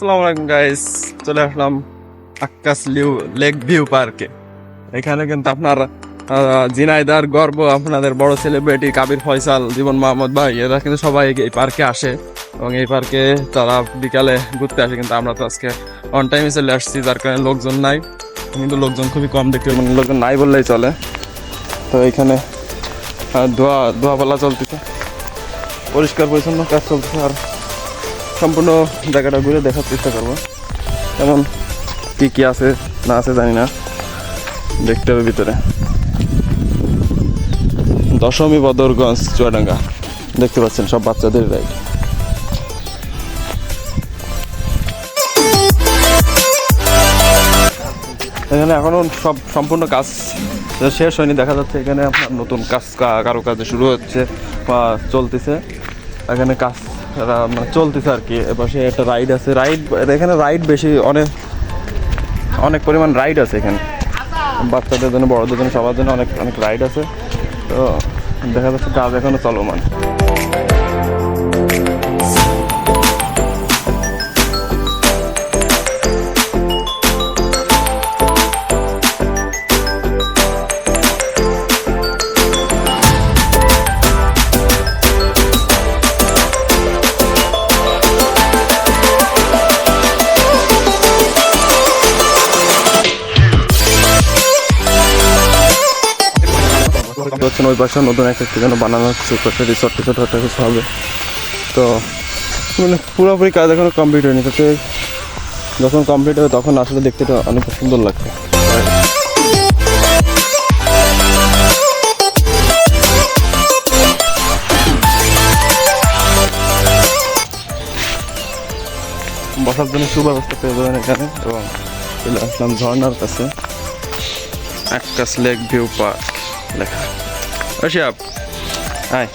আসসালামু আলাইকুম গাইস, চলে আসলাম আক্কাস লেক ভিউ পার্কে। এখানে কিন্তু আপনার ঝিনাইদার গর্ব, আপনাদের বড় সেলিব্রিটি কাবির ফয়সাল, জীবন মোহাম্মদ ভাই, এরা কিন্তু সবাই এই পার্কে আসে এবং এই পার্কে তারা বিকালে ঘুরতে আসে। কিন্তু আমরা তো আজকে অন টাইমে চলে আসছি, যার কারণে লোকজন নাই, কিন্তু লোকজন খুবই কম দেখতে, মানে লোকজন নাই বললেই চলে। তো এইখানে ধোয়া চলতেছে, পরিষ্কার পরিচ্ছন্ন কাজ চলতেছে। আর সম্পূর্ণ জায়গাটা ঘুরে দেখার চেষ্টা করবো, যেমন কি কি আছে না আছে জানি না, দেখতে হবে ভিতরে। দশমী বদরগঞ্জ চুয়াডাঙ্গা, দেখতে পাচ্ছেন সব বাচ্চাদের রাইড। এখানে এখনো সব সম্পূর্ণ কাজ শেষ হয়নি, দেখা যাচ্ছে এখানে আপনার নতুন কাজ কারো কাজে শুরু হচ্ছে বা চলতেছে। এখানে কাজ চলতেছে আর কি। এপাশে একটা রাইড আছে, এখানে রাইড বেশি, অনেক পরিমাণ রাইড আছে এখানে, বাচ্চাদের জন্য বড়দের জন্য সবার জন্য অনেক অনেক রাইড আছে। তো দেখা যাচ্ছে কাজ এখনো চলমান। ওই পাশে নতুন একটা যেন বানানো হচ্ছে, একটা রিসর্ট টিসর্ট একটা কিছু হবে। তো মানে পুরোপুরি কাজ এখনো কমপ্লিট হয়নি, তাতে যখন কমপ্লিট হবে তখন আসলে দেখতে অনেক সুন্দর লাগছে। বসার জন্য সুব্যবস্থা পেয়ে যাবেন এখানে। এবং চলে আসলাম ঝর্নার কাছে, আক্কাস লেক ভিউ পার্ক লেখা। হাই।